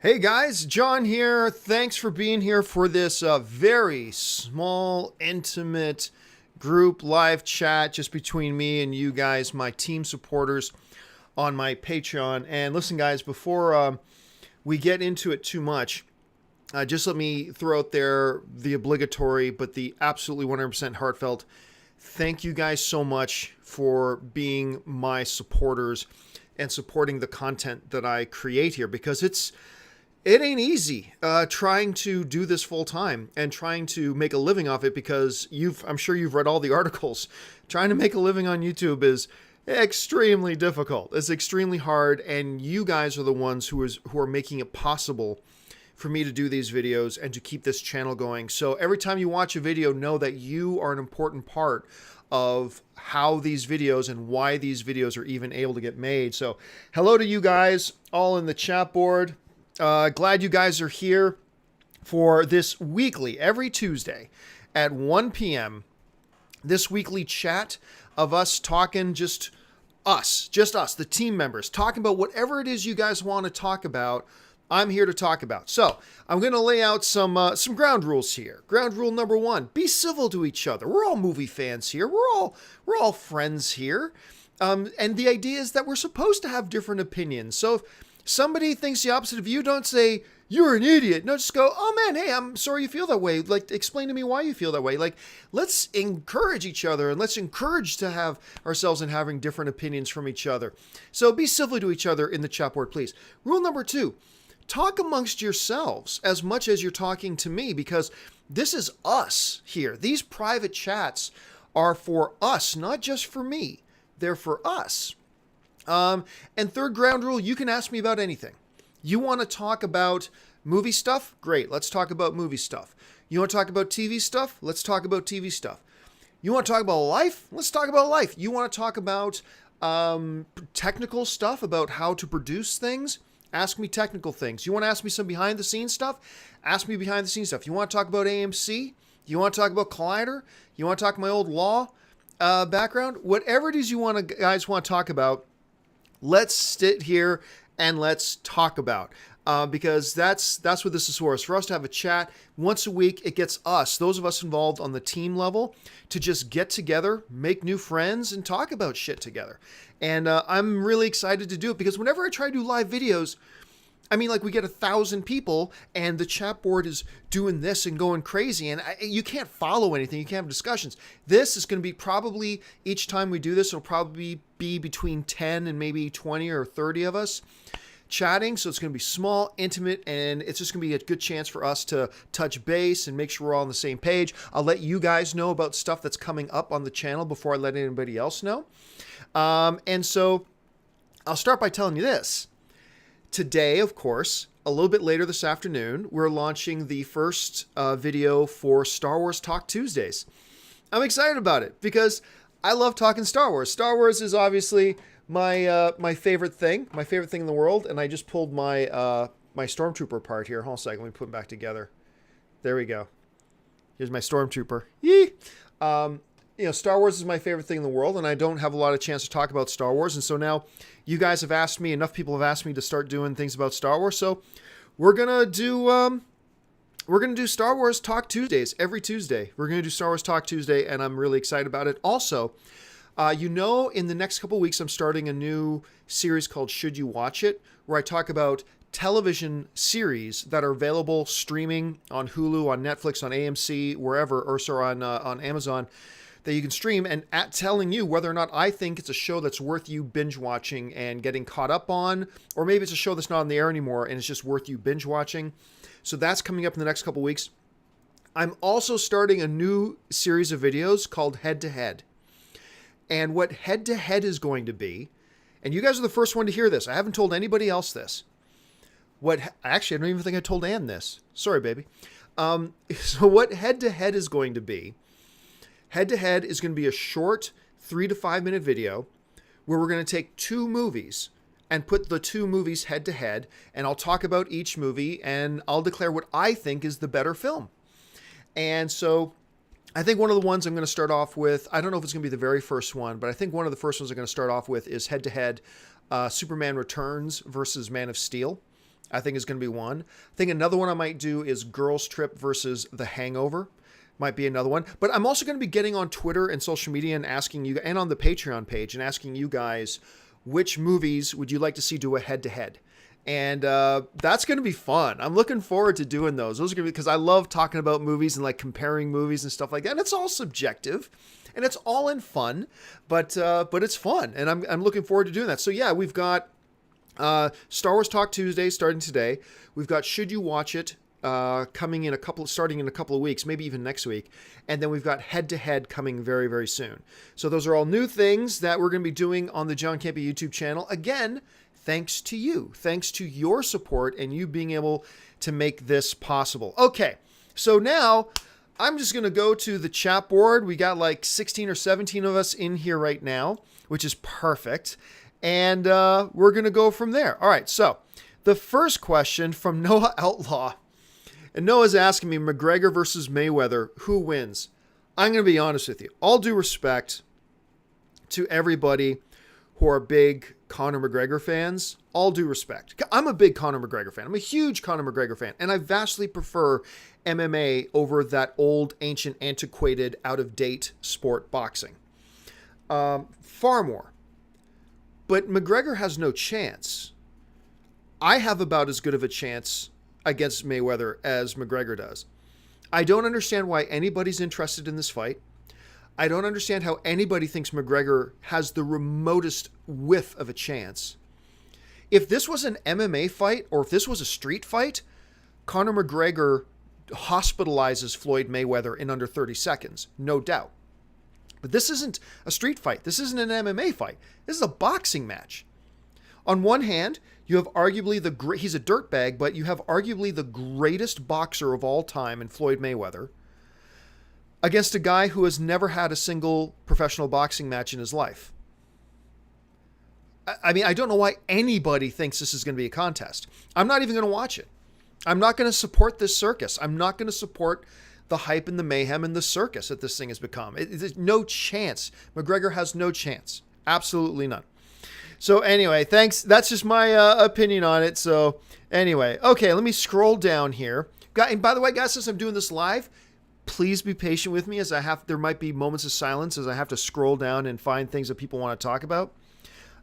Hey guys, John here. Thanks for being here for this very small, intimate group live chat just between me and you guys, my team supporters on my Patreon. And listen, guys, before we get into it too much, just let me throw out there the obligatory but the absolutely 100% heartfelt thank you guys so much for being my supporters and supporting the content that I create here, because it ain't easy trying to do this full time and trying to make a living off it, because I'm sure you've read all the articles. Trying to make a living on YouTube is extremely difficult. It's extremely hard, and you guys are the ones who are making it possible for me to do these videos and to keep this channel going. So every time you watch a video, know that you are an important part of how these videos and why these videos are even able to get made. So hello to you guys all in the chat board. Glad you guys are here for this weekly, every Tuesday at 1 p.m., this weekly chat of us talking, just us, the team members, talking about whatever it is you guys want to talk about. I'm here to talk about. So I'm going to lay out some ground rules here. Ground rule number one: be civil to each other. We're all movie fans here. We're all friends here, and the idea is that we're supposed to have different opinions. So if somebody thinks the opposite of you, don't say, "You're an idiot." No, just go, "Oh man, hey, I'm sorry you feel that way. Like, explain to me why you feel that way." Like, let's encourage each other, and let's encourage to have ourselves in having different opinions from each other. So be civil to each other in the chat board, please. Rule number two: talk amongst yourselves as much as you're talking to me, because this is us here. These private chats are for us, not just for me. They're for us. And third ground rule: you can ask me about anything. You want to talk about movie stuff? Great, let's talk about movie stuff. You want to talk about TV stuff? Let's talk about TV stuff. You want to talk about life? Let's talk about life. You want to talk about technical stuff, about how to produce things? Ask me technical things. You want to ask me some behind the scenes stuff? Ask me behind the scenes stuff. You want to talk about AMC? You want to talk about Collider? You want to talk my old law background? Whatever it is you guys want to talk about, let's sit here and let's talk about, because that's what this is for. It's for us to have a chat once a week. It gets us, those of us involved on the team level, to just get together, make new friends, and talk about shit together. And I'm really excited to do it, because whenever I try to do live videos, I mean, like, we get 1,000 people and the chat board is doing this and going crazy, and you can't follow anything. You can't have discussions. This is going to be probably, each time we do this, it'll probably be between 10 and maybe 20 or 30 of us chatting. So it's going to be small, intimate, and it's just going to be a good chance for us to touch base and make sure we're all on the same page. I'll let you guys know about stuff that's coming up on the channel before I let anybody else know. And so I'll start by telling you this. Today, of course, a little bit later this afternoon, we're launching the first video for Star Wars Talk Tuesdays. I'm excited about it because I love talking Star Wars. Star Wars is obviously my favorite thing in the world, and I just pulled my my Stormtrooper apart here. Hold on a second, let me put them back together. There we go. Here's my Stormtrooper. Yee! Star Wars is my favorite thing in the world, and I don't have a lot of chance to talk about Star Wars. And so now you guys have asked me, enough people have asked me to start doing things about Star Wars. So we're gonna do Star Wars Talk Tuesdays every Tuesday. We're gonna do Star Wars Talk Tuesday, and I'm really excited about it. Also, in the next couple of weeks, I'm starting a new series called Should You Watch It, where I talk about television series that are available streaming on Hulu, on Netflix, on AMC, wherever, or sorry, on Amazon, that you can stream, and at telling you whether or not I think it's a show that's worth you binge watching and getting caught up on, or maybe it's a show that's not on the air anymore and it's just worth you binge watching. So that's coming up in the next couple weeks. I'm also starting a new series of videos called Head to Head. And what Head to Head is going to be, and you guys are the first one to hear this. I haven't told anybody else this. Actually, I don't even think I told Ann this. Sorry, baby. So what Head to Head is going to be, Head to Head is going to be a short 3 to 5 minute video where we're going to take two movies and put the two movies head to head, and I'll talk about each movie and I'll declare what I think is the better film. And so I think one of the ones I'm going to start off with, I don't know if it's going to be the very first one, but I think one of the first ones I'm going to start off with is head to head Superman Returns versus Man of Steel. I think is going to be one. I think another one I might do is Girls Trip versus The Hangover. Might be another one. But I'm also going to be getting on Twitter and social media and asking you, and on the Patreon page, and asking you guys, which movies would you like to see do a head-to-head? And that's going to be fun. I'm looking forward to doing those. Those are going to be, because I love talking about movies and like comparing movies and stuff like that. And it's all subjective, and it's all in fun, but it's fun, and I'm looking forward to doing that. So yeah, we've got Star Wars Talk Tuesday starting today. We've got Should You Watch It coming in starting in a couple of weeks, maybe even next week. And then we've got Head to Head coming very, very soon. So those are all new things that we're going to be doing on the John Campea YouTube channel. Again, thanks to you, thanks to your support and you being able to make this possible. Okay, so now I'm just going to go to the chat board. We got like 16 or 17 of us in here right now, which is perfect. And we're going to go from there. All right, so the first question from Noah Outlaw. And Noah's asking me, McGregor versus Mayweather, who wins? I'm going to be honest with you. All due respect to everybody who are big Conor McGregor fans, all due respect. I'm a big Conor McGregor fan. I'm a huge Conor McGregor fan. And I vastly prefer MMA over that old, ancient, antiquated, out-of-date sport boxing. Far more. But McGregor has no chance. I have about as good of a chance against Mayweather as McGregor does. I don't understand why anybody's interested in this fight. I don't understand how anybody thinks McGregor has the remotest whiff of a chance. If this was an MMA fight or if this was a street fight, Conor McGregor hospitalizes Floyd Mayweather in under 30 seconds, no doubt. But this isn't a street fight. This isn't an MMA fight. This is a boxing match. On one hand, you have arguably he's a dirtbag, but you have arguably the greatest boxer of all time in Floyd Mayweather against a guy who has never had a single professional boxing match in his life. I mean, I don't know why anybody thinks this is going to be a contest. I'm not even going to watch it. I'm not going to support this circus. I'm not going to support the hype and the mayhem and the circus that this thing has become. There's no chance. McGregor has no chance. Absolutely none. So anyway, thanks. That's just my opinion on it. So anyway, okay, let me scroll down here. And by the way, guys, since I'm doing this live, please be patient with me as there might be moments of silence as I have to scroll down and find things that people want to talk about.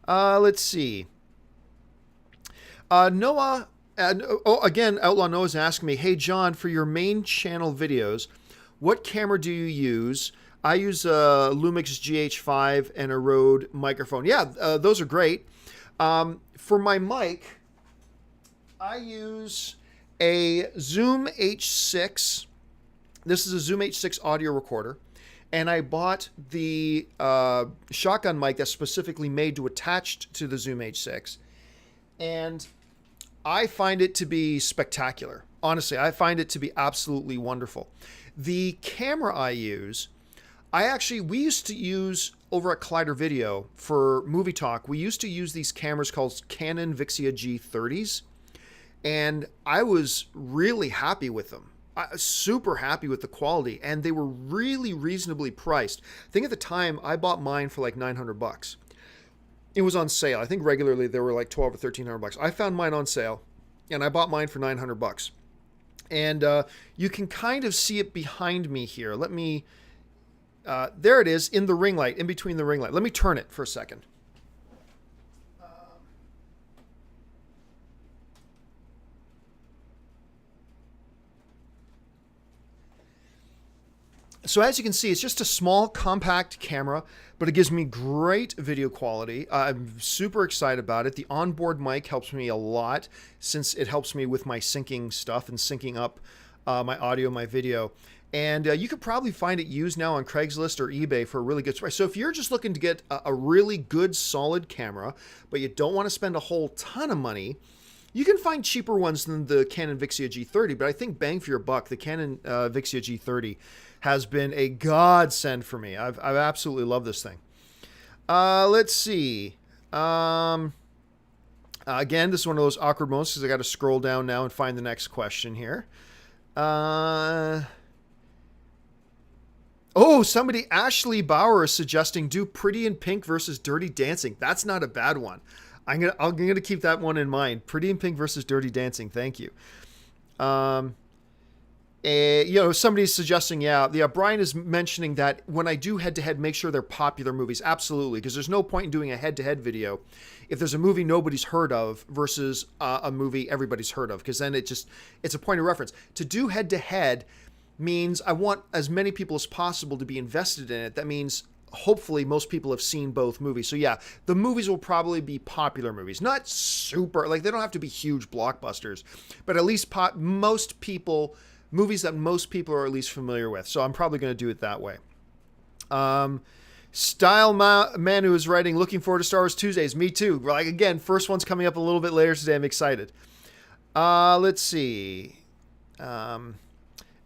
Let's see. Noah, again, Outlaw Noah's asking me, hey, John, for your main channel videos, what camera do you use? I use a Lumix GH5 and a Rode microphone. Yeah, those are great. For my mic, I use a Zoom H6. This is a Zoom H6 audio recorder. And I bought the shotgun mic that's specifically made to attach to the Zoom H6. And I find it to be spectacular. Honestly, I find it to be absolutely wonderful. The camera I use, we used to use over at Collider Video for Movie Talk, we used to use these cameras called Canon Vixia G30s. And I was really happy with them. Super happy with the quality, and they were really reasonably priced. I think at the time I bought mine for like $900. It was on sale. I think regularly they were like $1,200 or $1,300. I found mine on sale, and I bought mine for $900. And you can kind of see it behind me here. Let me. There it is in the ring light, in between the ring light. Let me turn it for a second. So as you can see, it's just a small, compact camera, but it gives me great video quality. I'm super excited about it. The onboard mic helps me a lot since it helps me with my syncing stuff and syncing up my audio, my video. And you could probably find it used now on Craigslist or eBay for a really good price. So if you're just looking to get a really good, solid camera, but you don't want to spend a whole ton of money, you can find cheaper ones than the Canon Vixia G30, but I think bang for your buck, the Canon Vixia G30 has been a godsend for me. I've absolutely loved this thing. Let's see. Again, this is one of those awkward moments because I got to scroll down now and find the next question here. Oh, Ashley Bauer is suggesting do Pretty in Pink versus Dirty Dancing. That's not a bad one. I'm gonna keep that one in mind. Pretty in Pink versus Dirty Dancing. Thank you. Um, somebody's suggesting, Brian is mentioning that when I do head-to-head, make sure they're popular movies. Absolutely, because there's no point in doing a head-to-head video if there's a movie nobody's heard of versus a movie everybody's heard of, because then it's a point of reference. To do head-to-head means I want as many people as possible to be invested in it. That means hopefully most people have seen both movies. So yeah, the movies will probably be popular movies, not super, like they don't have to be huge blockbusters, but at least movies that most people are at least familiar with. So I'm probably going to do it that way. Manu is writing, looking forward to Star Wars Tuesdays. Me too. Like, again, first one's coming up a little bit later today. I'm excited. Let's see.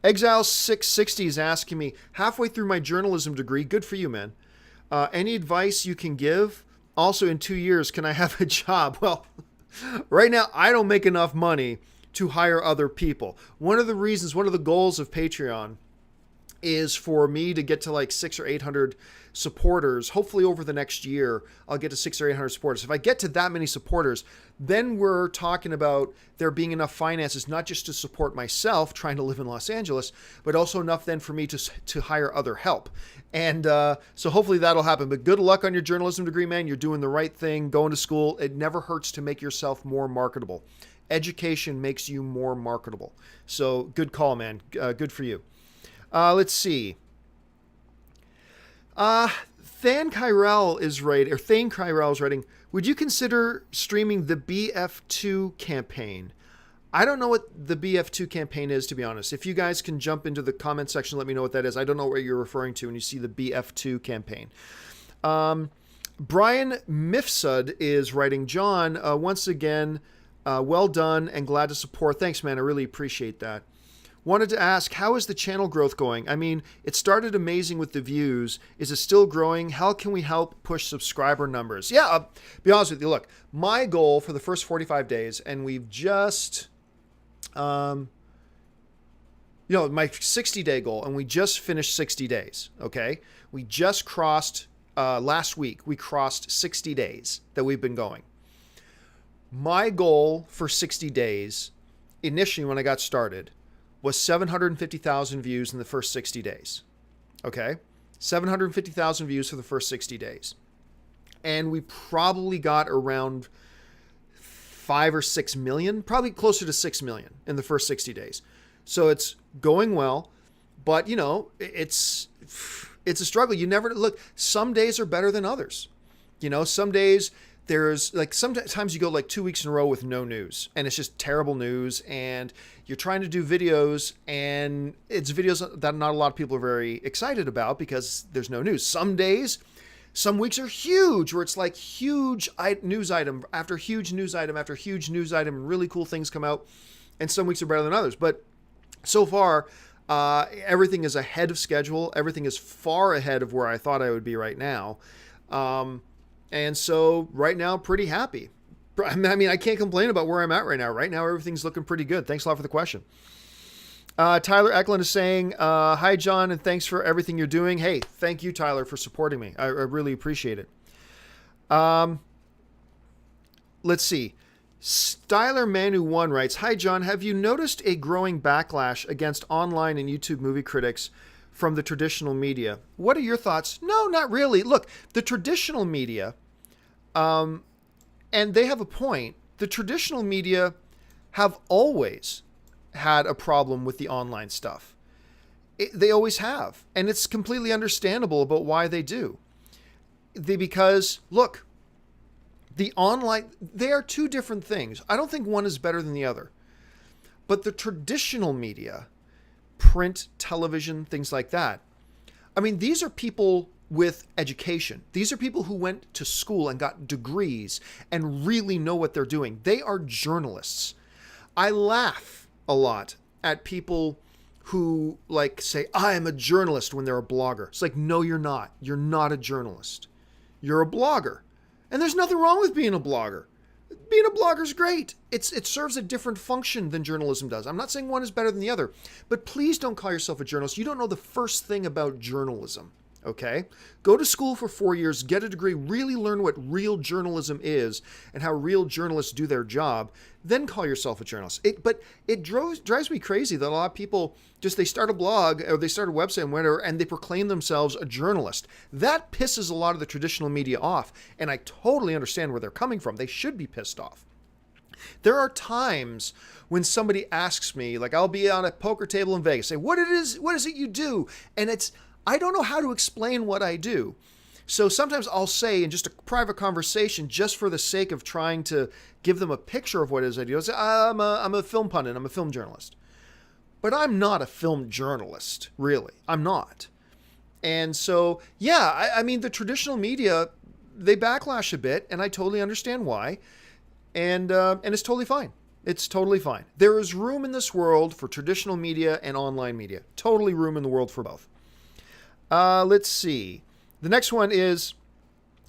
Exile 660 is asking me, halfway through my journalism degree. Good for you, man. Any advice you can give? Also, in 2 years, can I have a job? Well, right now, I don't make enough money to hire other people. One of the goals of Patreon is for me to get to like 600 or 800 supporters. Hopefully over the next year, I'll get to 600 or 800 supporters. If I get to that many supporters, then we're talking about there being enough finances, not just to support myself trying to live in Los Angeles, but also enough then for me to hire other help. And so hopefully that'll happen. But good luck on your journalism degree, man. You're doing the right thing, going to school. It never hurts to make yourself more marketable. Education makes you more marketable. So good call, man. Good for you. Let's see. Thane Kyrell is writing, would you consider streaming the BF2 campaign? I don't know what the BF2 campaign is, to be honest. If you guys can jump into the comment section, let me know what that is. I don't know what you're referring to when you see the BF2 campaign. Brian Mifsud is writing, John, once again, well done and glad to support. Thanks, man. I really appreciate that. Wanted to ask, how is the channel growth going? I mean, it started amazing with the views. Is it still growing? How can we help push subscriber numbers? Yeah, I'll be honest with you. Look, my goal for the first 45 days, and we've just, my 60-day goal, and we just finished 60 days, okay? We just crossed, last week, we crossed 60 days that we've been going. My goal for 60 days, initially when I got started, was 750,000 views in the first 60 days. Okay? 750,000 views for the first 60 days. And we probably got around 5 or 6 million, probably closer to 6 million in the first 60 days. So it's going well, but it's a struggle. You never look, some days are better than others. Some days there's like, sometimes you go like 2 weeks in a row with no news and it's just terrible news, and you're trying to do videos and it's videos that not a lot of people are very excited about because there's no news. Some days, some weeks are huge where it's like huge news item after huge news item after huge news item, really cool things come out, and some weeks are better than others. But so far, everything is ahead of schedule. Everything is far ahead of where I thought I would be right now. And so right now, pretty happy. I mean, I can't complain about where I'm at right now. Right now, everything's looking pretty good. Thanks a lot for the question. Tyler Eklund is saying, hi, John, and thanks for everything you're doing. Hey, thank you, Tyler, for supporting me. I really appreciate it. Let's see. Styler Manu 1 writes, hi, John, have you noticed a growing backlash against online and YouTube movie critics from the traditional media? What are your thoughts? No, not really. Look, the traditional media, and they have a point. The traditional media have always had a problem with the online stuff. They always have. And it's completely understandable about why they do. Because, look, the online, they are two different things. I don't think one is better than the other. But the traditional media, print, television, things like that, I mean, these are people with education. These are people who went to school and got degrees and really know what they're doing. They are journalists. I laugh a lot at people who like say, I am a journalist when they're a blogger. It's like, no, you're not. You're not a journalist. You're a blogger. And there's nothing wrong with being a blogger. Being a blogger is great. It serves a different function than journalism does. I'm not saying one is better than the other, but please don't call yourself a journalist. You don't know the first thing about journalism. Okay? Go to school for 4 years, get a degree, really learn what real journalism is and how real journalists do their job, then call yourself a journalist. But it drives me crazy that a lot of people they start a blog or they start a website and whatever, and they proclaim themselves a journalist. That pisses a lot of the traditional media off, and I totally understand where they're coming from. They should be pissed off. There are times when somebody asks me, like I'll be on a poker table in Vegas, say, what is it you do? And I don't know how to explain what I do. So sometimes I'll say in just a private conversation, just for the sake of trying to give them a picture of what it is I do, I'll say, I'm a film pundit, I'm a film journalist. But I'm not a film journalist, really. I'm not. And so, yeah, I mean, the traditional media, they backlash a bit, and I totally understand why. And it's totally fine. It's totally fine. There is room in this world for traditional media and online media. Totally room in the world for both. Let's see. The next one is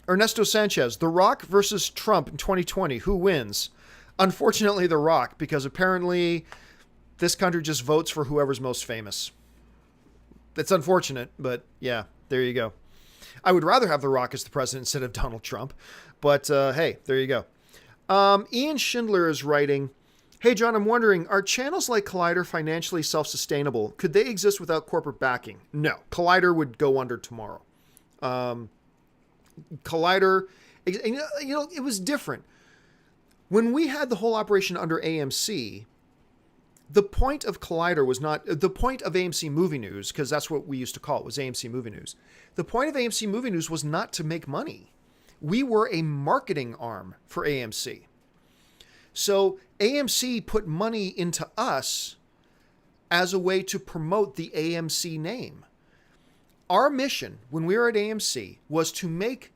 Ernesto Sanchez. The Rock versus Trump in 2020. Who wins? Unfortunately, The Rock, because apparently this country just votes for whoever's most famous. It's unfortunate, but yeah, there you go. I would rather have The Rock as the president instead of Donald Trump. But hey, there you go. Ian Schindler is writing, hey, John, I'm wondering, are channels like Collider financially self-sustainable? Could they exist without corporate backing? No. Collider would go under tomorrow. Collider, it was different. When we had the whole operation under AMC, the point of Collider was not, the point of AMC Movie News, because that's what we used to call it, was AMC Movie News. The point of AMC Movie News was not to make money. We were a marketing arm for AMC. So AMC put money into us as a way to promote the AMC name. Our mission when we were at AMC was to make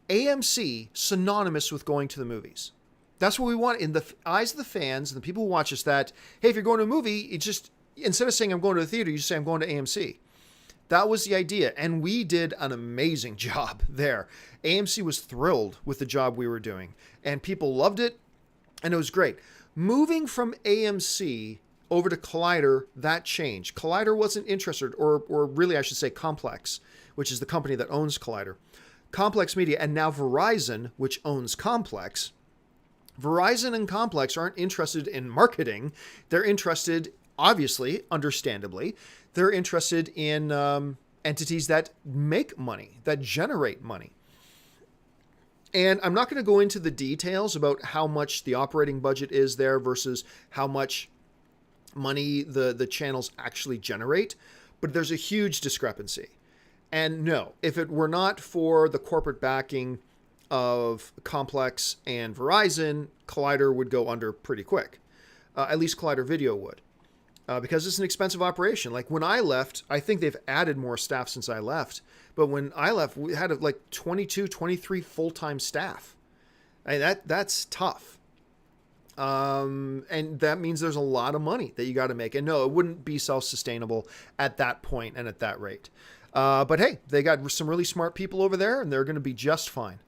AMC synonymous with going to the movies. That's what we want in the eyes of the fans and the people who watch us, that, hey, if you're going to a movie, it's just, instead of saying I'm going to the theater, you just say I'm going to AMC. That was the idea, and we did an amazing job there. AMC was thrilled with the job we were doing, and people loved it, and it was great. Moving from AMC over to Collider, that changed. Collider wasn't interested, or really I should say Complex, which is the company that owns Collider. Complex Media, and now Verizon, which owns Complex. Verizon and Complex aren't interested in marketing. They're interested, obviously, understandably, they're interested in entities that make money, that generate money. And I'm not going to go into the details about how much the operating budget is there versus how much money the channels actually generate, but there's a huge discrepancy. And no, if it were not for the corporate backing of Complex and Verizon, Collider would go under pretty quick. At least Collider Video would. Because it's an expensive operation. Like when I left, I think they've added more staff since I left. But when I left, we had like 22, 23 full-time staff. That's tough. And that means there's a lot of money that you got to make. And no, it wouldn't be self-sustainable at that point and at that rate. But hey, they got some really smart people over there, and they're going to be just fine.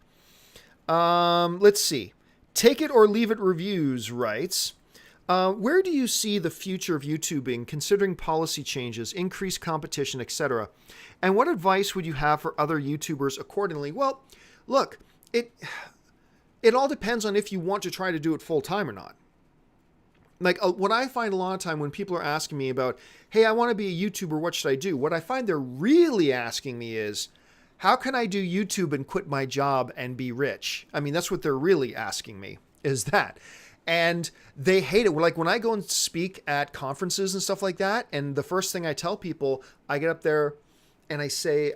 Let's see. Take It or Leave It Reviews writes, where do you see the future of YouTubing, considering policy changes, increased competition, etc.? And what advice would you have for other YouTubers accordingly? Well, look, it all depends on if you want to try to do it full time or not. Like what I find a lot of time when people are asking me about, hey, I want to be a YouTuber, what should I do? What I find they're really asking me is, how can I do YouTube and quit my job and be rich? I mean, that's what they're really asking me, is that. And they hate it. Like when I go and speak at conferences and stuff like that, and the first thing I tell people, I get up there and I say,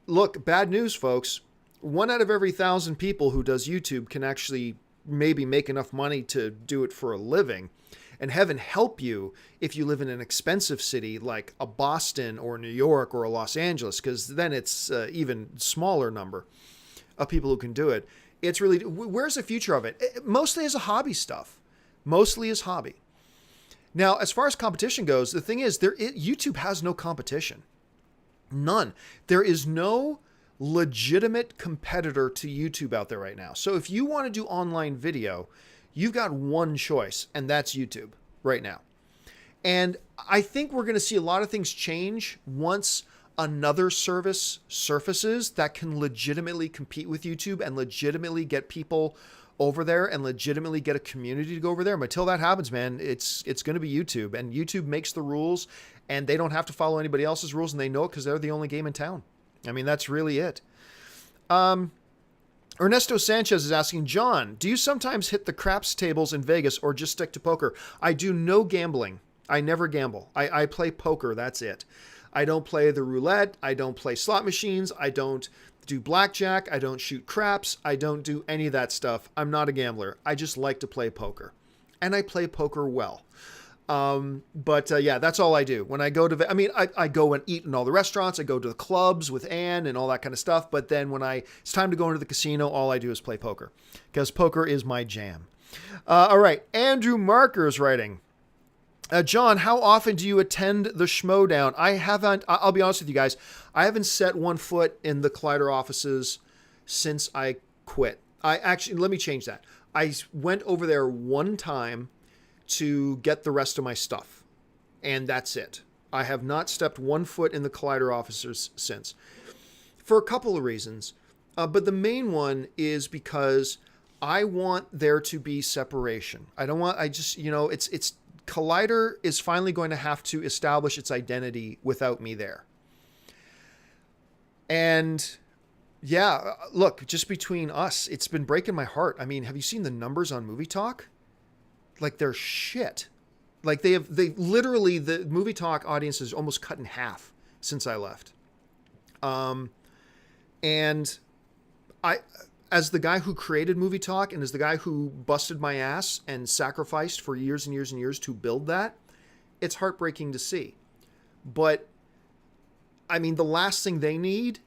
look, bad news, folks. 1 out of every 1,000 people who does YouTube can actually maybe make enough money to do it for a living. And heaven help you if you live in an expensive city like a Boston or New York or a Los Angeles, because then it's even smaller number of people who can do it. It's really, where's the future of it? Mostly as a hobby stuff. Mostly as hobby. Now, as far as competition goes, the thing is, YouTube has no competition. None. There is no legitimate competitor to YouTube out there right now. So if you want to do online video, you've got one choice, and that's YouTube right now. And I think we're going to see a lot of things change once another service surfaces that can legitimately compete with YouTube and legitimately get people over there and legitimately get a community to go over there. But until that happens, man, it's going to be YouTube, and YouTube makes the rules, and they don't have to follow anybody else's rules, and they know it because they're the only game in town. I mean, that's really it. Ernesto Sanchez is asking, John, do you sometimes hit the craps tables in Vegas or just stick to poker? I do no gambling. I never gamble. I play poker. That's it. I don't play the roulette. I don't play slot machines. I don't do blackjack. I don't shoot craps. I don't do any of that stuff. I'm not a gambler. I just like to play poker, and I play poker well. Yeah, that's all I do when I go to, I go and eat in all the restaurants. I go to the clubs with Ann and all that kind of stuff. But then when it's time to go into the casino, all I do is play poker because poker is my jam. All right. Andrew Marker is writing, John, how often do you attend the Schmodown? I'll be honest with you guys. I haven't set one foot in the Collider offices since I quit. Let me change that. I went over there one time to get the rest of my stuff, and that's it. I have not stepped one foot in the Collider offices since, for a couple of reasons. But the main one is because I want there to be separation. It's Collider is finally going to have to establish its identity without me there. And yeah, look, just between us, it's been breaking my heart. I mean, have you seen the numbers on Movie Talk? Like, they're shit. Like, they literally, the Movie Talk audience is almost cut in half since I left. And as the guy who created Movie Talk and as the guy who busted my ass and sacrificed for years and years and years to build that, it's heartbreaking to see. But, I mean, the last thing they need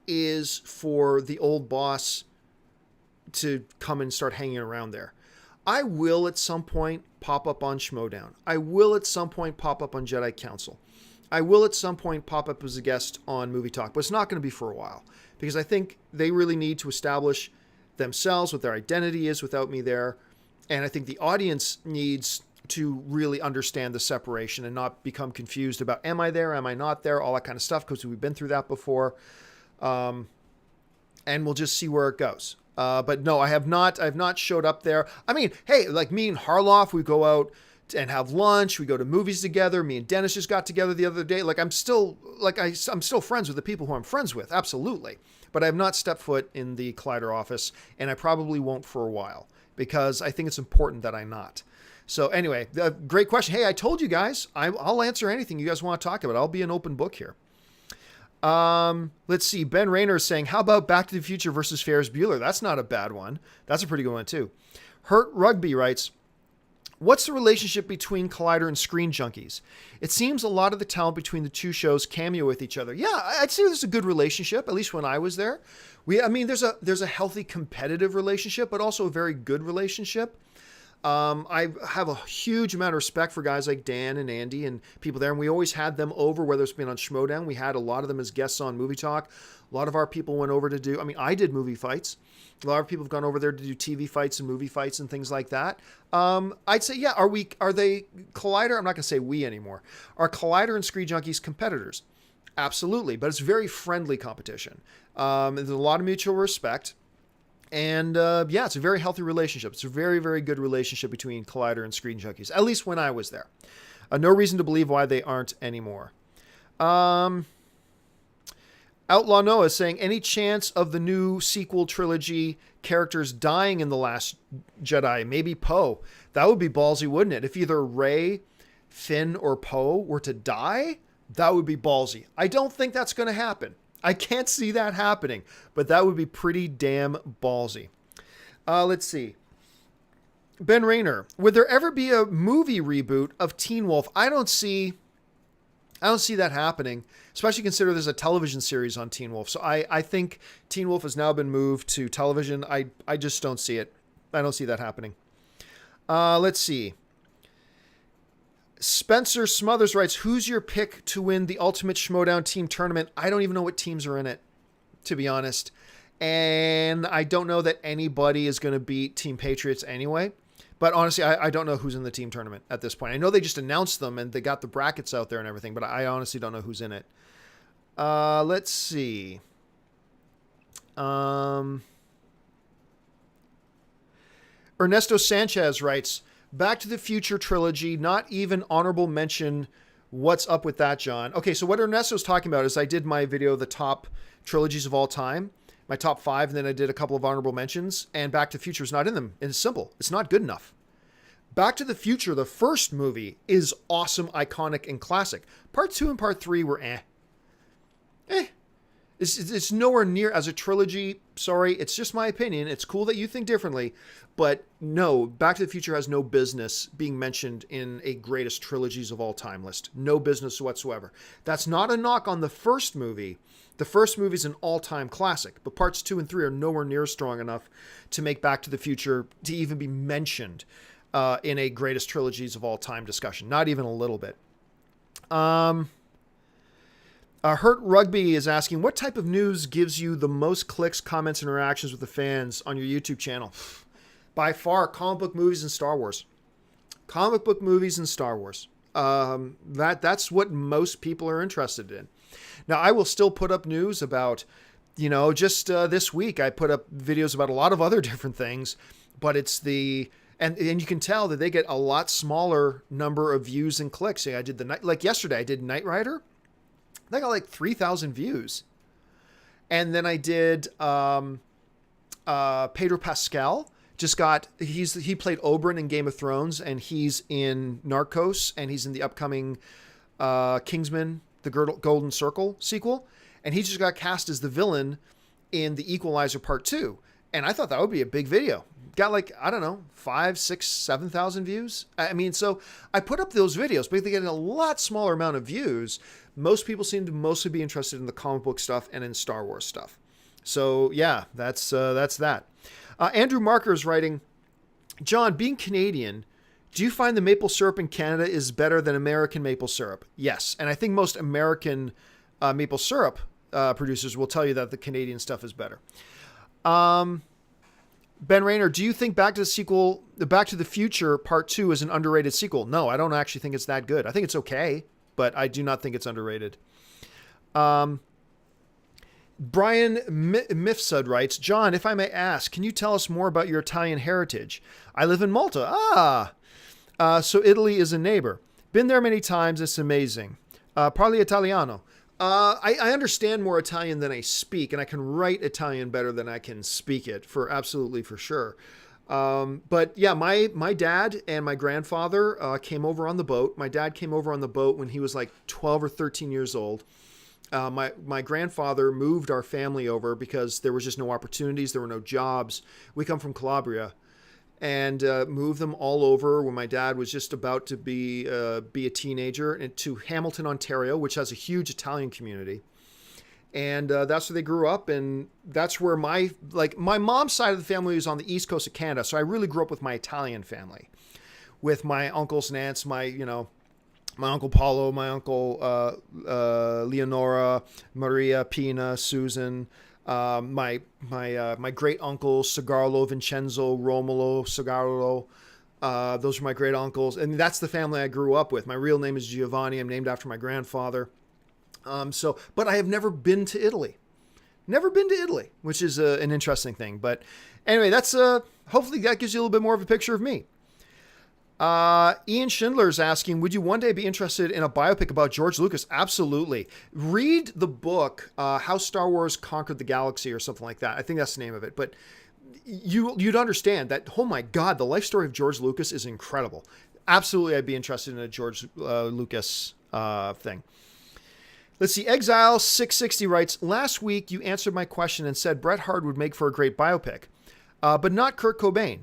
is for the old boss to come and start hanging around there. I will at some point pop up on Schmodown. I will at some point pop up on Jedi Council. I will at some point pop up as a guest on Movie Talk, but it's not going to be for a while because I think they really need to establish themselves, what their identity is without me there. And I think the audience needs to really understand the separation and not become confused about, am I there? Am I not there? All that kind of stuff, because we've been through that before. And we'll just see where it goes. But no, I've not showed up there. I mean, hey, like me and Harloff, we go out and have lunch. We go to movies together. Me and Dennis just got together the other day. Like, I'm still friends with the people who I'm friends with. Absolutely. But I have not stepped foot in the Collider office, and I probably won't for a while because I think it's important that I not. So anyway, great question. Hey, I told you guys, I'll answer anything you guys want to talk about. I'll be an open book here. Let's see. Ben Rayner is saying, how about Back to the Future versus Ferris Bueller? That's not a bad one. That's a pretty good one too. Hurt Rugby writes, what's the relationship between Collider and Screen Junkies? It seems a lot of the talent between the two shows cameo with each other. Yeah, I'd say there's a good relationship, at least when I was there. There's a healthy competitive relationship, but also a very good relationship. I have a huge amount of respect for guys like Dan and Andy and people there. And we always had them over, whether it's been on Schmodown. We had a lot of them as guests on Movie Talk. A lot of our people went over to do, I did movie fights. A lot of people have gone over there to do TV fights and movie fights and things like that. I'd say, yeah, are they Collider? I'm not going to say we anymore. Are Collider and Screen Junkies competitors? Absolutely. But it's very friendly competition. There's a lot of mutual respect. And it's a very healthy relationship. It's a very, very good relationship between Collider and Screen Junkies, at least when I was there. No reason to believe why they aren't anymore. Outlaw Noah is saying, any chance of the new sequel trilogy characters dying in The Last Jedi? Maybe Poe. That would be ballsy, wouldn't it? If either Rey, Finn, or Poe were to die, that would be ballsy. I don't think that's going to happen. I can't see that happening, but that would be pretty damn ballsy. Let's see. Ben Rayner, would there ever be a movie reboot of Teen Wolf? I don't see that happening, especially consider there's a television series on Teen Wolf. So I think Teen Wolf has now been moved to television. I just don't see it. I don't see that happening. Let's see. Spencer Smothers writes, who's your pick to win the Ultimate Schmodown Team Tournament? I don't even know what teams are in it, to be honest. And I don't know that anybody is going to beat Team Patriots anyway. But honestly, I don't know who's in the team tournament at this point. I know they just announced them and they got the brackets out there and everything, but I honestly don't know who's in it. Let's see. Ernesto Sanchez writes, Back to the Future trilogy, not even honorable mention. What's up with that, John? Okay, so what Ernesto's talking about is I did my video, the top trilogies of all time, my top 5, and then I did a couple of honorable mentions, and Back to the Future is not in them. It's simple. It's not good enough. Back to the Future, the first movie, is awesome, iconic, and classic. Part 2 and Part 3 were It's nowhere near as a trilogy. Sorry, it's just my opinion. It's cool that you think differently, but no, Back to the Future has no business being mentioned in a greatest trilogies of all time list. No business whatsoever. That's not a knock on the first movie. The first movie is an all-time classic, but parts 2 and 3 are nowhere near strong enough to make Back to the Future to even be mentioned in a greatest trilogies of all time discussion. Not even a little bit. Hurt Rugby is asking, what type of news gives you the most clicks, comments, and interactions with the fans on your YouTube channel? By far, comic book movies and Star Wars. Comic book movies and Star Wars. That's what most people are interested in. Now, I will still put up news about, just this week, I put up videos about a lot of other different things, but it's and you can tell that they get a lot smaller number of views and clicks. I did yesterday, I did Knight Rider. They got like 3,000 views. And then I did Pedro Pascal. He played Oberyn in Game of Thrones, and he's in Narcos, and he's in the upcoming Kingsman, the Golden Circle sequel. And he just got cast as the villain in The Equalizer Part 2. And I thought that would be a big video. Got 5, 6, 7,000 views. So I put up those videos, but they get a lot smaller amount of views. Most people seem to mostly be interested in the comic book stuff and in Star Wars stuff. So yeah, that's that. Andrew Marker is writing, John, being Canadian, do you find the maple syrup in Canada is better than American maple syrup? Yes. And I think most American maple syrup producers will tell you that the Canadian stuff is better. Ben Rayner, do you think Back to the Future Part 2 is an underrated sequel? No, I don't actually think it's that good. I think it's okay, but I do not think it's underrated. Brian Mifsud writes, John, if I may ask, can you tell us more about your Italian heritage? I live in Malta. So Italy is a neighbor. Been there many times. It's amazing. Parli Italiano. I understand more Italian than I speak, and I can write Italian better than I can speak it, for sure. But yeah, my dad and my grandfather came over on the boat. My dad came over on the boat when he was like 12 or 13 years old. My grandfather moved our family over because there was just no opportunities. There were no jobs. We come from Calabria, and moved them all over when my dad was just about to be a teenager, and to Hamilton, Ontario, which has a huge Italian community. And that's where they grew up. And that's where my mom's side of the family was on the east coast of Canada. So I really grew up with my Italian family, with my uncles and aunts, my Uncle Paulo, my Uncle Leonora, Maria, Pina, Susan, my great uncles, Sagarlo, Vincenzo, Romolo, Sagarlo. Those are my great uncles. And that's the family I grew up with. My real name is Giovanni. I'm named after my grandfather. But I have never been to Italy. Never been to Italy, which is an interesting thing. But anyway, that's hopefully that gives you a little bit more of a picture of me. Ian Schindler is asking, would you one day be interested in a biopic about George Lucas? Absolutely. Read the book, How Star Wars Conquered the Galaxy, or something like that. I think that's the name of it. But you'd understand that, oh my God, the life story of George Lucas is incredible. Absolutely, I'd be interested in a George Lucas thing. Let's see. Exile 660 writes, last week you answered my question and said Bret Hart would make for a great biopic, but not Kurt Cobain.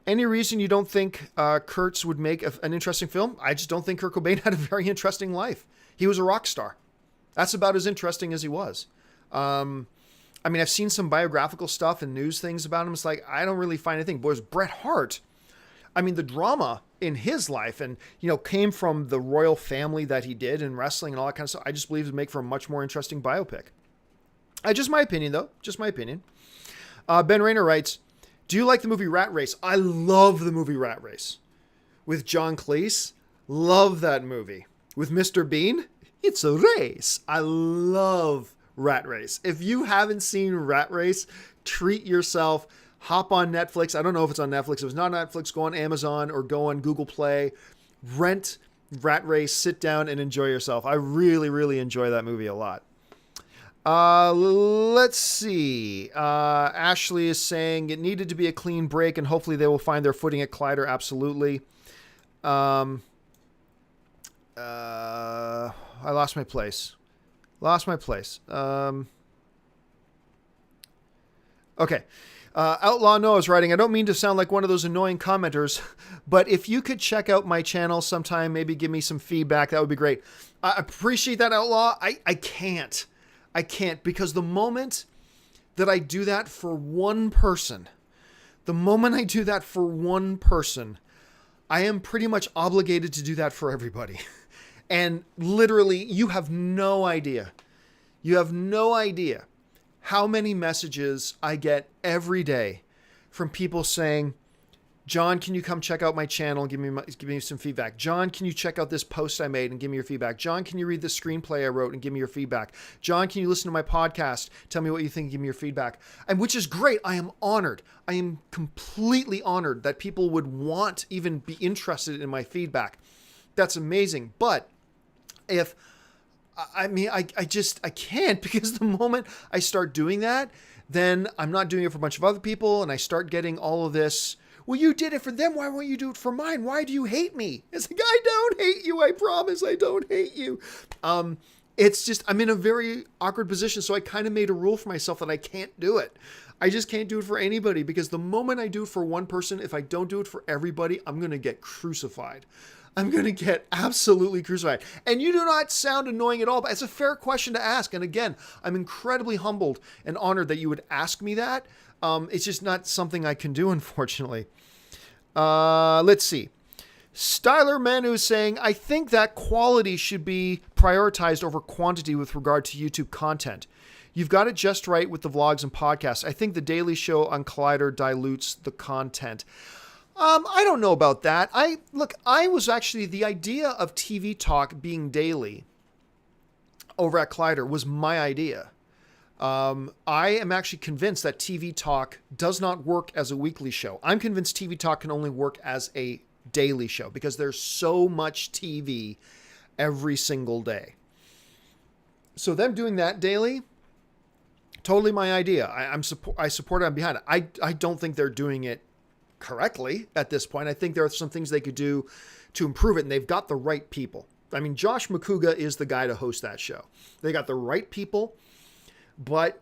Any reason you don't think Kurt's would make an interesting film? I just don't think Kurt Cobain had a very interesting life. He was a rock star. That's about as interesting as he was. I've seen some biographical stuff and news things about him. It's like, I don't really find anything. Boys, Bret Hart, the drama in his life and, came from the royal family that he did in wrestling and all that kind of stuff. I just believe it would make for a much more interesting biopic. Just my opinion, though. Just my opinion. Ben Rayner writes, do you like the movie Rat Race? I love the movie Rat Race with John Cleese. Love that movie with Mr. Bean. It's a race. I love Rat Race. If you haven't seen Rat Race, treat yourself. Hop on Netflix. I don't know if it's on Netflix. If it's not on Netflix, go on Amazon or go on Google Play. Rent Rat Race. Sit down and enjoy yourself. I really, really enjoy that movie a lot. Let's see. Ashley is saying it needed to be a clean break, and hopefully they will find their footing at Collider. Absolutely. I lost my place. Okay. Outlaw Noah is writing, I don't mean to sound like one of those annoying commenters, but if you could check out my channel sometime, maybe give me some feedback, that would be great. I appreciate that, Outlaw. I can't because the moment that I do that for one person, I am pretty much obligated to do that for everybody. And literally, you have no idea. How many messages I get every day from people saying, John, can you come check out my channel and give me some feedback? John, can you check out this post I made and give me your feedback? John, can you read the screenplay I wrote and give me your feedback? John, can you listen to my podcast? Tell me what you think and give me your feedback. And which is great. I am honored. I am completely honored that people would want, even be interested in my feedback. That's amazing. But I can't, because the moment I start doing that, then I'm not doing it for a bunch of other people. And I start getting all of this. Well, you did it for them. Why won't you do it for mine? Why do you hate me? It's like, I don't hate you. I promise I don't hate you. It's just, I'm in a very awkward position. So I kind of made a rule for myself that I can't do it. I just can't do it for anybody, because the moment I do it for one person, if I don't do it for everybody, I'm going to get crucified. I'm going to get absolutely crucified. And you do not sound annoying at all, but it's a fair question to ask. And again, I'm incredibly humbled and honored that you would ask me that. It's just not something I can do, unfortunately. Let's see. Styler Manu is saying, I think that quality should be prioritized over quantity with regard to YouTube content. You've got it just right with the vlogs and podcasts. I think the Daily Show on Collider dilutes the content. I don't know about that. I was actually, the idea of TV Talk being daily over at Collider was my idea. I am actually convinced that TV Talk does not work as a weekly show. I'm convinced TV Talk can only work as a daily show because there's so much TV every single day. So them doing that daily, totally my idea. I support it. I'm behind it. I don't think they're doing it correctly at this point. I think there are some things they could do to improve it, and they've got the right people. I mean, Josh McCouga is the guy to host that show. They got the right people, but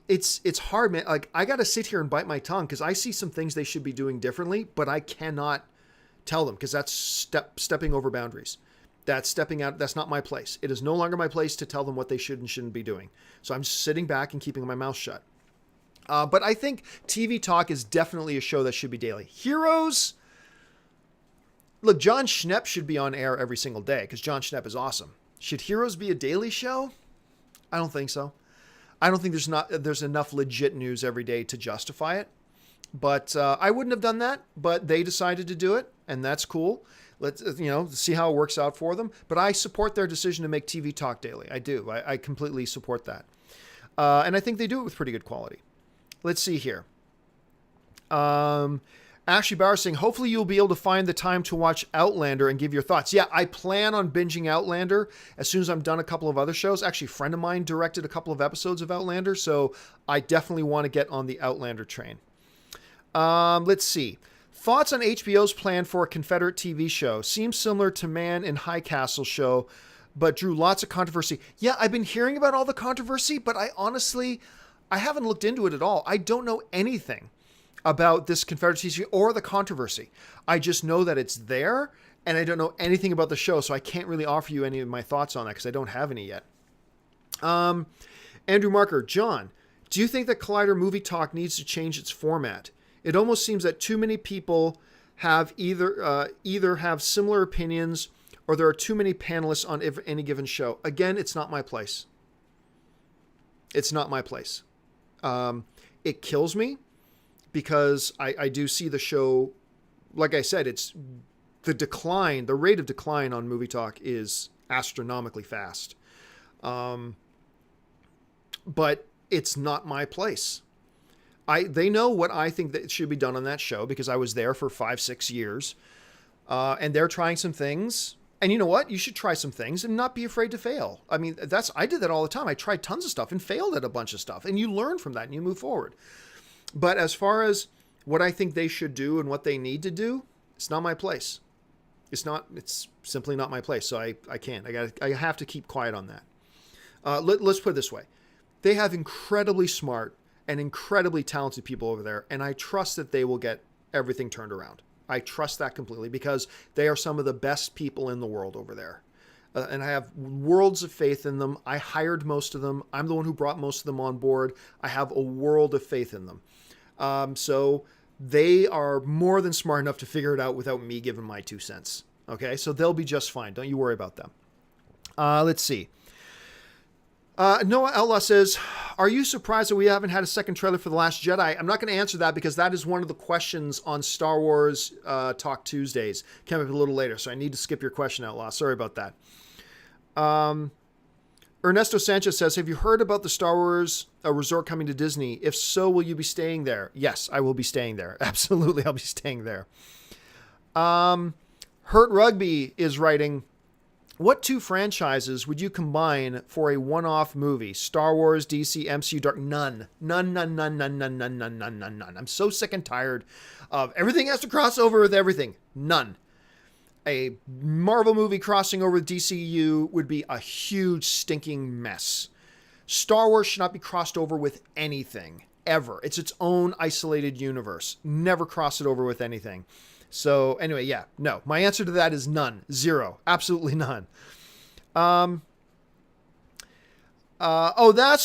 it's hard, man. Like, I got to sit here and bite my tongue because I see some things they should be doing differently, but I cannot tell them because that's stepping over boundaries. That's stepping out. That's not my place. It is no longer my place to tell them what they should and shouldn't be doing. So I'm just sitting back and keeping my mouth shut. But I think TV Talk is definitely a show that should be daily. Heroes, look, John Schnepp should be on air every single day because John Schnepp is awesome. Should Heroes be a daily show? I don't think so. I don't think there's enough legit news every day to justify it. But I wouldn't have done that, but they decided to do it, and that's cool. Let's see how it works out for them. But I support their decision to make TV Talk daily. I do. I completely support that. And I think they do it with pretty good quality. Let's see here. Ashley Bauer saying, hopefully you'll be able to find the time to watch Outlander and give your thoughts. Yeah, I plan on binging Outlander as soon as I'm done a couple of other shows. Actually, a friend of mine directed a couple of episodes of Outlander, so I definitely want to get on the Outlander train. Let's see. Thoughts on HBO's plan for a Confederate TV show? Seems similar to Man in High Castle show, but drew lots of controversy. Yeah, I've been hearing about all the controversy, but I haven't looked into it at all. I don't know anything about this Confederate TV show or the controversy. I just know that it's there, and I don't know anything about the show, so I can't really offer you any of my thoughts on that because I don't have any yet. Andrew Marker, John, do you think that Collider Movie Talk needs to change its format? It almost seems that too many people have either have similar opinions or there are too many panelists on any given show. Again, it's not my place. It's not my place. It kills me because I do see the show, like I said, it's the rate of decline on Movie Talk is astronomically fast. But it's not my place. They know what I think that should be done on that show because I was there for 5-6 years. And they're trying some things. And you know what? You should try some things and not be afraid to fail. I mean, I did that all the time. I tried tons of stuff and failed at a bunch of stuff. And you learn from that and you move forward. But as far as what I think they should do and what they need to do, it's not my place. It's simply not my place. So I can't. I have to keep quiet on that. Let's put it this way. They have incredibly smart and incredibly talented people over there. And I trust that they will get everything turned around. I trust that completely because they are some of the best people in the world over there. And I have worlds of faith in them. I hired most of them. I'm the one who brought most of them on board. I have a world of faith in them. So they are more than smart enough to figure it out without me giving my 2 cents. Okay, so they'll be just fine. Don't you worry about them. Let's see. Noah Outlaw says, are you surprised that we haven't had a second trailer for The Last Jedi? I'm not going to answer that because that is one of the questions on Star Wars Talk Tuesdays. Came up a little later, so I need to skip your question, Outlaw. Sorry about that. Ernesto Sanchez says, have you heard about the Star Wars resort coming to Disney? If so, will you be staying there? Yes, I will be staying there. Absolutely, I'll be staying there. Hurt Rugby is writing, what 2 franchises would you combine for a one-off movie? Star Wars, DC, MCU, Dark? None. None. I'm so sick and tired of everything has to cross over with everything. None. A Marvel movie crossing over with DCU would be a huge stinking mess. Star Wars should not be crossed over with anything, ever. It's its own isolated universe. Never cross it over with anything. So anyway, yeah, no. My answer to that is none. 0. Absolutely none. That's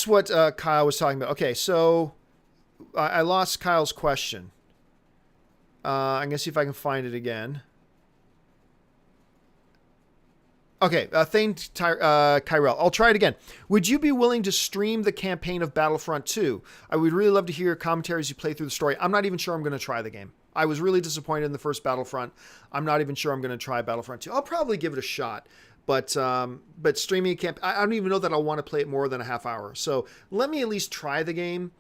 what Kyle was talking about. Okay, so I lost Kyle's question. I'm going to see if I can find it again. Okay, Thane Kyrell. I'll try it again. Would you be willing to stream the campaign of Battlefront 2? I would really love to hear your commentary as you play through the story. I'm not even sure I'm going to try the game. I was really disappointed in the first Battlefront. I'm not even sure I'm going to try Battlefront 2. I'll probably give it a shot. But streaming a camp, I don't even know that I'll want to play it more than a half hour. So let me at least try the game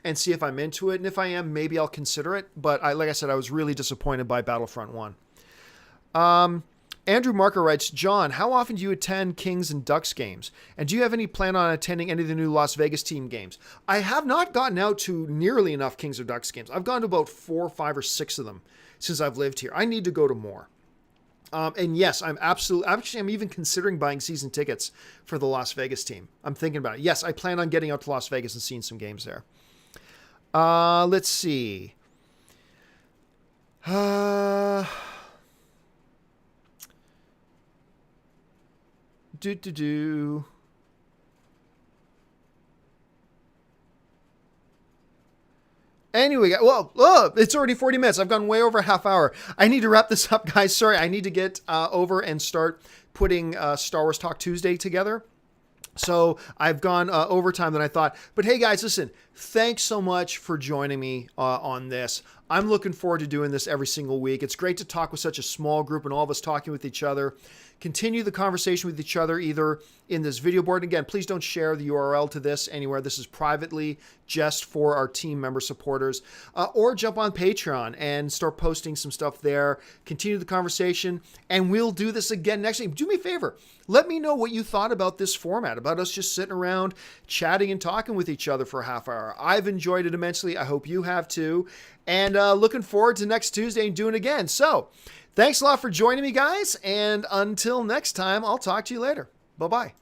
and see if I'm into it. And if I am, maybe I'll consider it. But like I said, I was really disappointed by Battlefront 1. Andrew Marker writes, John, how often do you attend Kings and Ducks games? And do you have any plan on attending any of the new Las Vegas team games? I have not gotten out to nearly enough Kings or Ducks games. I've gone to about 4, 5, or 6 of them since I've lived here. I need to go to more. And yes, I'm even considering buying season tickets for the Las Vegas team. I'm thinking about it. Yes, I plan on getting out to Las Vegas and seeing some games there. Let's see. Anyway, it's already 40 minutes. I've gone way over a half hour. I need to wrap this up, guys. Sorry, I need to get over and start putting Star Wars Talk Tuesday together. So I've gone over time than I thought. But hey, guys, listen, thanks so much for joining me on this. I'm looking forward to doing this every single week. It's great to talk with such a small group and all of us talking with each other. Continue the conversation with each other either in this video board. Again, please don't share the URL to this anywhere. This is privately just for our team member supporters. Or jump on Patreon and start posting some stuff there. Continue the conversation, and we'll do this again next week. Do me a favor. Let me know what you thought about this format, about us just sitting around chatting and talking with each other for a half hour. I've enjoyed it immensely. I hope you have too. And looking forward to next Tuesday and doing it again. So thanks a lot for joining me, guys. And until next time, I'll talk to you later. Bye-bye.